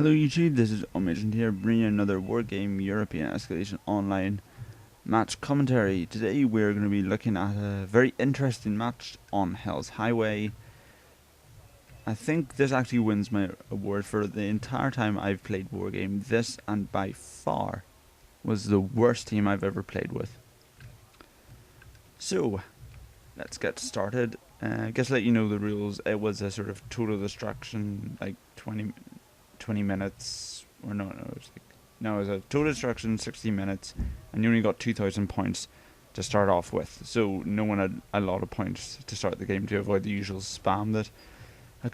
Hello YouTube, this is Omagent here, bringing another Wargame European Escalation online match commentary. Today we're going to be looking at a very interesting match on Hell's Highway. I think this actually wins my award for the entire time I've played Wargame. This, and by far, was the worst team I've ever played with. So, let's get started. I guess let you know the rules. It was a sort of total destruction, like 20 minutes, or no, it was like, no, it was a total destruction, 60 minutes, and you only got 2,000 points to start off with, so no one had a lot of points to start the game to avoid the usual spam that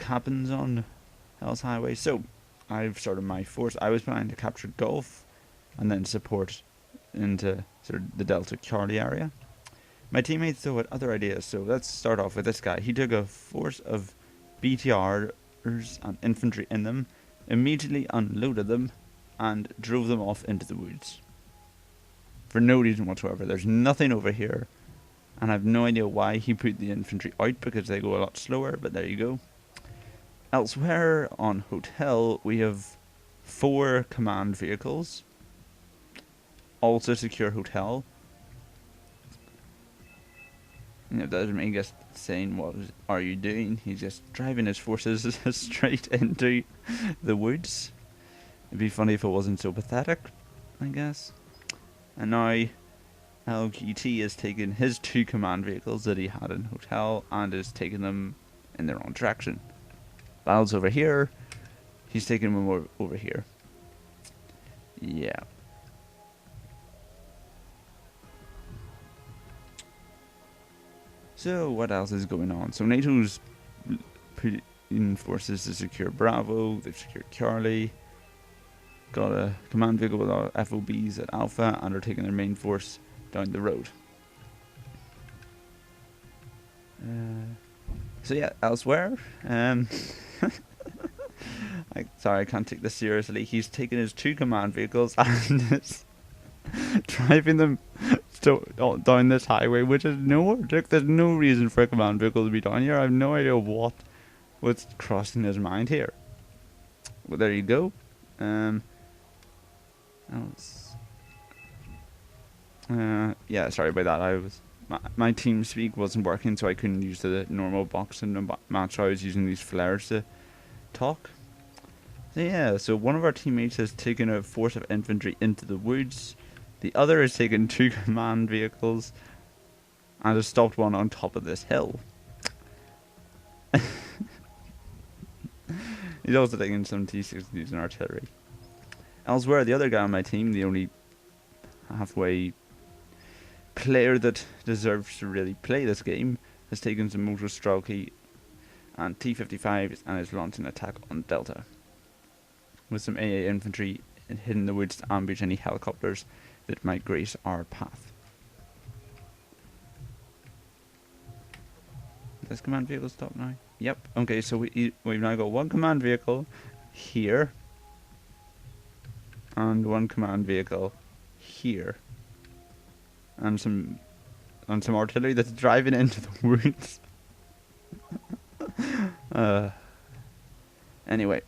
happens on Hell's Highway. So, I've started my force. I was planning to capture Gulf, and then support into sort of the Delta Charlie area. My teammates though had other ideas, so let's start off with this guy. He took a force of BTRs and infantry in them, immediately unloaded them, and drove them off into the woods. For no reason whatsoever. There's nothing over here, and I have no idea why he put the infantry out, because they go a lot slower, but there you go. Elsewhere on Hotel, we have 4 command vehicles. Also secure Hotel. You know, that doesn't just saying, what are you doing? He's just driving his forces straight into the woods. It'd be funny if it wasn't so pathetic, I guess. And now LGT is taking his 2 command vehicles that he had in Hotel and is taking them in their own direction. Battle's over here. He's taking them over here. Yeah. So, what else is going on? So, NATO's putting forces to secure Bravo, they've secured Charlie, got a command vehicle with our FOBs at Alpha, and are taking their main force down the road. So, yeah, elsewhere, sorry, I can't take this seriously. He's taking his 2 command vehicles and is driving them down this highway, which is nowhere. There's no reason for a command vehicle to be down here. I have no idea what's crossing his mind here. Well, there you go. Yeah, sorry about that. My team speak wasn't working, so I couldn't use the normal box in the match. I was using these flares to talk. So yeah, so one of our teammates has taken a force of infantry into the woods. The other has taken 2 command vehicles and has stopped one on top of this hill. He's also taking some T-60s and artillery. Elsewhere, the other guy on my team, the only halfway player that deserves to really play this game, has taken some motor Strelky and T-55s and is launching an attack on Delta, with some AA infantry hidden in the woods to ambush any helicopters that might grace our path. This command vehicle stop now? Yep. Okay, so we've now got 1 command vehicle here, and 1 command vehicle here, and some artillery that's driving into the woods. Anyway,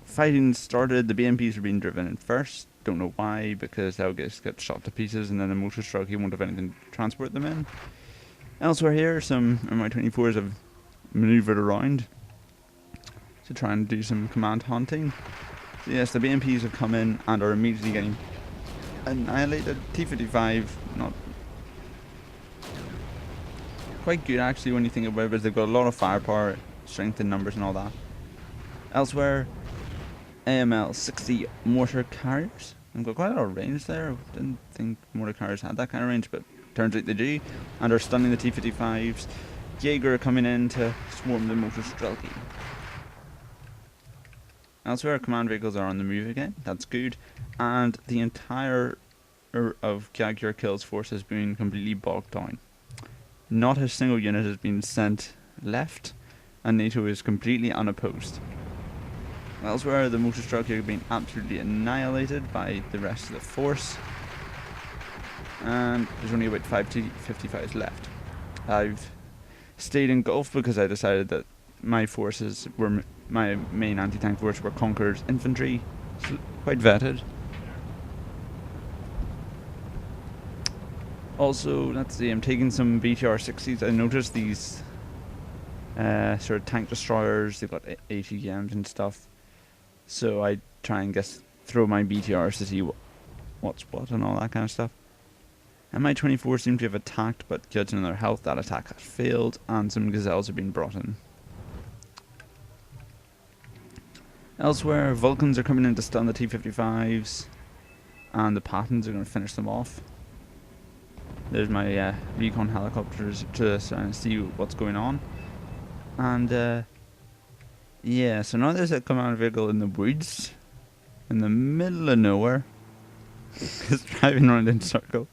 fighting started. The BMPs are being driven in first. Don't know why, because they'll just get shot to pieces, and then the motor stroke, he won't have anything to transport them in. Elsewhere here, some Mi-24s have manoeuvred around to try and do some command hunting. So yes, the BMPs have come in and are immediately getting annihilated. T-55, not quite good actually when you think about it, but they've got a lot of firepower, strength in numbers and all that. Elsewhere, AML-60 mortar carriers. They've got quite a lot of range there. Didn't think mortar carriers had that kind of range, but turns out they do, and are stunning the T-55s. Jaeger coming in to swarm the motor Strelky. Elsewhere, command vehicles are on the move again. That's good, and the entire of Jaguar Kill's force has been completely bogged down. Not a single unit has been sent left, and NATO is completely unopposed. Elsewhere, the motor Strelky are being absolutely annihilated by the rest of the force, and there's only about 5 T-55s left. I've stayed in Gulf because I decided that my forces were my main anti-tank force were Conqueror's infantry, so quite vetted. Also, let's see, I'm taking some BTR-60s. I noticed these sort of tank destroyers, they've got ATMs and stuff. So I try and throw my BTRs to see what's what and all that kind of stuff. Mi-24 seem to have attacked, but judging on their health, that attack has failed, and some gazelles have been brought in. Elsewhere, Vulcans are coming in to stun the T-55s, and the Pattons are going to finish them off. There's my recon helicopters to see what's going on. And yeah, so now there's a command vehicle in the woods, in the middle of nowhere. It's driving around in a circle,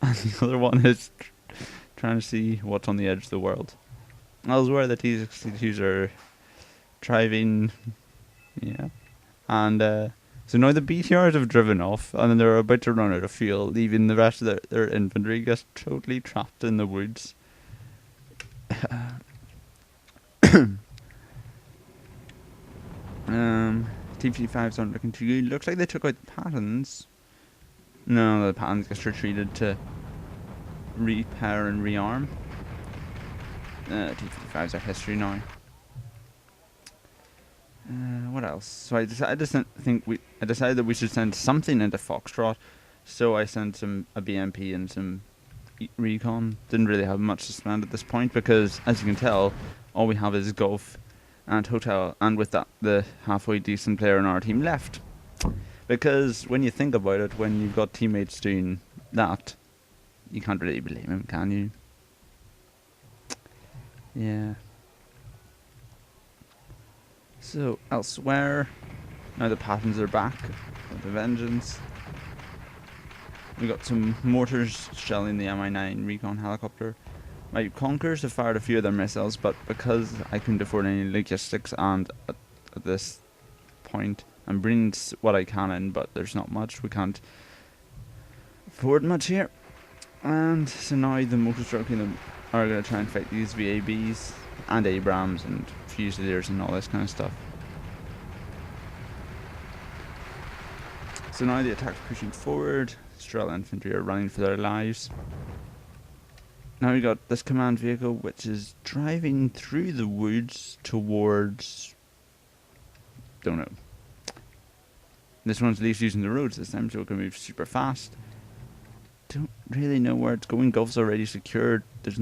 and the other one is trying to see what's on the edge of the world. Elsewhere, the T-62s are driving, yeah, and so now the BTRs have driven off, and then they're about to run out of fuel, leaving the rest of their infantry just totally trapped in the woods. T-55s aren't looking too good. Looks like they took out the Pattons. No, the Pattons just retreated to repair and rearm. T-55s are history now. What else? So I decided that we should send something into Foxtrot. So I sent a BMP and some recon. Didn't really have much to spend at this point because, as you can tell, all we have is Gulf and Hotel, and with that, the halfway decent player in our team left. Because when you think about it, when you've got teammates doing that, you can't really blame him, can you? Yeah. So, elsewhere, now the Pattons are back with a vengeance. We got some mortars shelling the Mi-9 recon helicopter. My Conquerors have fired a few of their missiles, but because I couldn't afford any logistics, and at this point I'm bringing what I can in, but there's not much. We can't afford much here. And so now the motor are going to try and fight these VABs and Abrams and Fusiliers and all this kind of stuff. So now the attack's pushing forward. Strela infantry are running for their lives. Now we got this command vehicle which is driving through the woods towards... don't know. This one's at least using the roads this time, so it can move super fast. Don't really know where it's going. Gulf's already secured. There's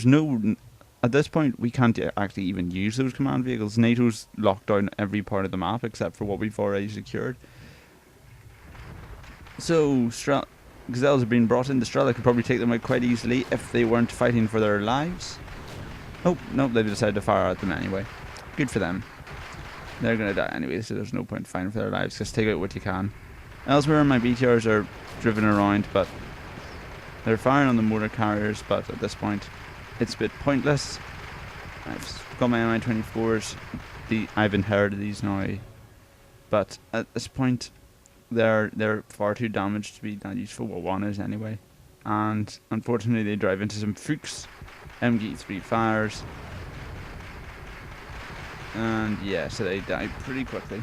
no... At this point, we can't actually even use those command vehicles. NATO's locked down every part of the map except for what we've already secured. So, Gazelles are being brought in. The Strela could probably take them out quite easily if they weren't fighting for their lives. Oh, no, they've decided to fire at them anyway. Good for them. They're going to die anyway, so there's no point fighting for their lives. Just take out what you can. Elsewhere, my BTRs are driven around, but they're firing on the motor carriers, but at this point, it's a bit pointless. I've got my Mi-24s. I've inherited these now, but at this point, they're far too damaged to be that useful. What one is anyway, and unfortunately, they drive into some Fuchs MG3 fires, and yeah, so they die pretty quickly.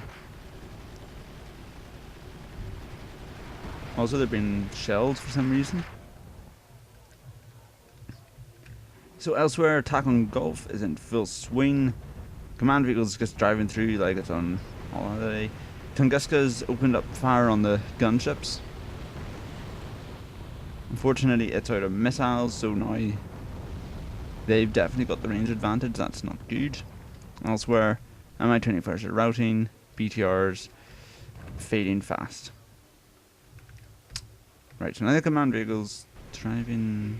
Also, they're being shelled for some reason. So elsewhere, attack on Gulf is in full swing. Command vehicles just driving through like it's on holiday. Tunguska's opened up fire on the gunships. Unfortunately, it's out of missiles, so now they've definitely got the range advantage. That's not good. Elsewhere, Mi-24s are routing, BTRs fading fast. Right, so now the command vehicles driving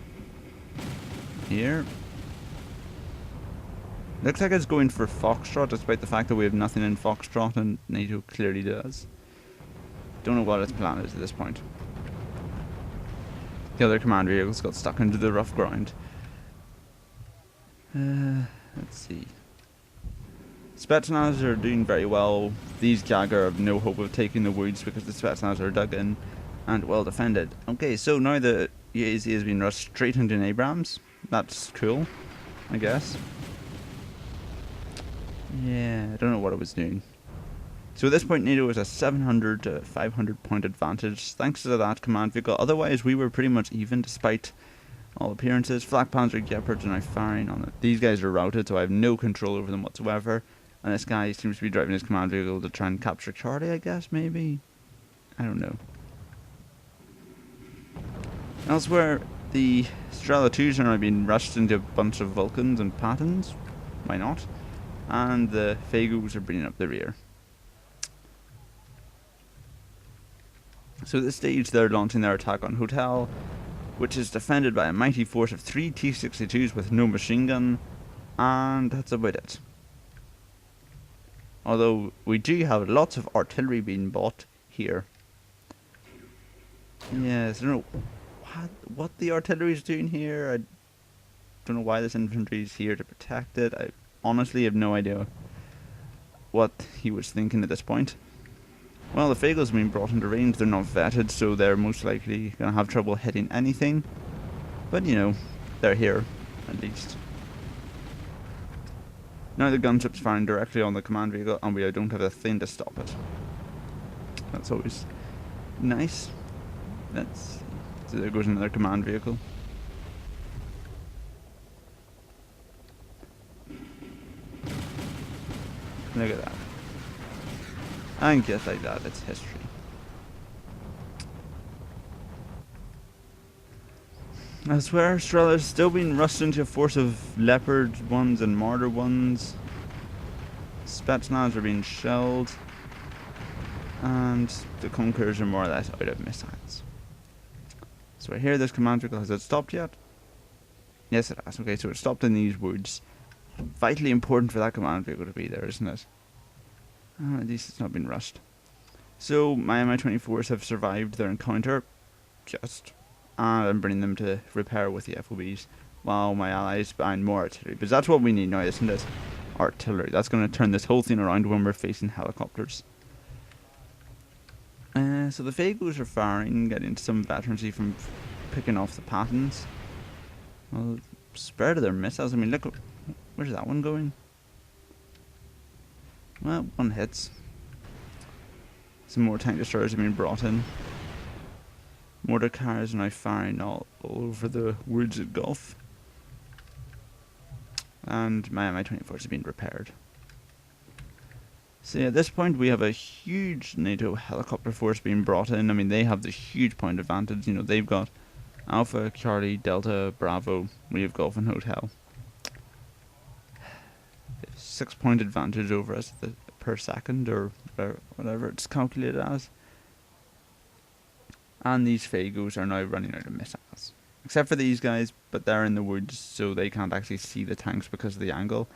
here. Looks like it's going for Foxtrot, despite the fact that we have nothing in Foxtrot, and NATO clearly does. Don't know what its plan is at this point. The other command vehicles got stuck into the rough ground. Let's see. Spetsnaz are doing very well. These Jagger have no hope of taking the woods because the Spetsnaz are dug in and well defended. Okay, so now the EAZ has been rushed straight into an Abrams. That's cool, I guess. Yeah, I don't know what it was doing. So at this point, NATO was a 700 to 500 point advantage thanks to that command vehicle. Otherwise, we were pretty much even despite all appearances. Flak Panzer Gepard are now firing on it. These guys are routed, so I have no control over them whatsoever. And this guy seems to be driving his command vehicle to try and capture Charlie, I guess, maybe? I don't know. Elsewhere, the Strela 2s are now being rushed into a bunch of Vulcans and Pattons. Why not? And the Fagos are bringing up the rear. So at this stage, they're launching their attack on Hotel, which is defended by a mighty force of 3 T-62s with no machine gun, and that's about it. Although we do have lots of artillery being bought here. Yes, I don't know what the artillery is doing here. I don't know why this infantry is here to protect it. I honestly have no idea what he was thinking at this point. Well, the Fagos have been brought into range. They're not vetted, so they're most likely going to have trouble hitting anything. But, you know, they're here, at least. Now the gunship's firing directly on the command vehicle, and we don't have a thing to stop it. That's always nice. Let's see. So there goes another command vehicle. Look at that. And just like that, it's history. I swear, Strela's still being rushed into a force of Leopard ones and Martyr ones. Spetsnaz are being shelled. And the Conquerors are more or less out of missiles. So I hear this command vehicle. Has it stopped yet? Yes, it has. Okay, so it stopped in these woods. Vitally important for that command vehicle to be there, isn't it? At least it's not been rushed. So my Mi-24s have survived their encounter, just, and I'm bringing them to repair with the FOBs, while my allies find more artillery. Because that's what we need now, isn't it? Artillery. That's going to turn this whole thing around when we're facing helicopters. So the Fagos are firing, getting some veterancy from picking off the Pattons. Well, spread of their missiles. I mean, look, where's that one going? Well, one hits. Some more tank destroyers have been brought in. Mortar cars are now firing all over the woods at Gulf. And my Mi-24s have been repaired. So at this point we have a huge NATO helicopter force being brought in. I mean, they have the huge point advantage. You know, they've got Alpha, Charlie, Delta, Bravo. We have Golf and Hotel. 6 point advantage over us per second, or whatever it's calculated as. And these Fagos are now running out of missiles. Except for these guys, but they're in the woods, so they can't actually see the tanks because of the angle.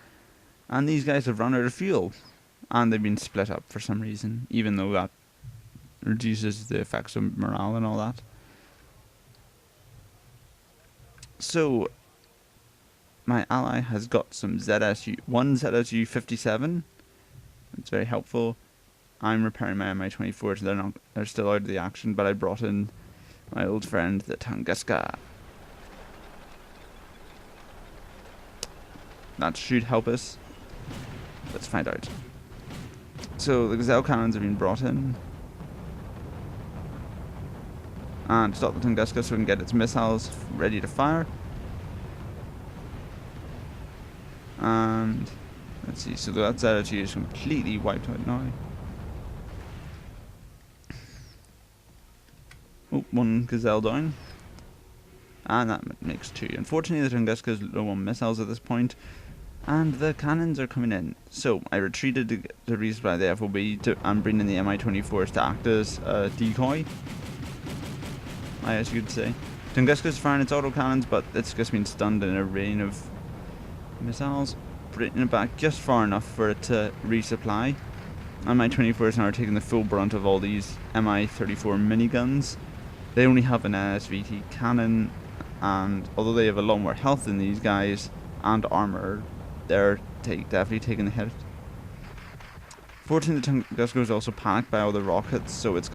And these guys have run out of fuel. And they've been split up for some reason, even though that reduces the effects of morale and all that. So my ally has got some one ZSU 57. It's very helpful. I'm repairing my Mi-24s. They're still out of the action, but I brought in my old friend the Tunguska. That should help us. Let's find out. So the Gazelle cannons have been brought in. And stop the Tunguska so we can get its missiles ready to fire. And let's see, so that ZSU is completely wiped out now. Oh, one Gazelle down. And that makes 2. Unfortunately, the Tunguska is low on missiles at this point. And the cannons are coming in. So I retreated to resupply the FOB. I'm bringing the Mi-24s to act as a decoy, I guess you could say. Tunguska's firing its autocannons, but it's just been stunned in a rain of missiles, bringing it back just far enough for it to resupply. And Mi-24s now are taking the full brunt of all these Mi-34 miniguns. They only have an SVT cannon, and although they have a lot more health than these guys and armor, they're definitely taking the hit. Fortunately, the Tunguska is also panicked by all the rockets, so it's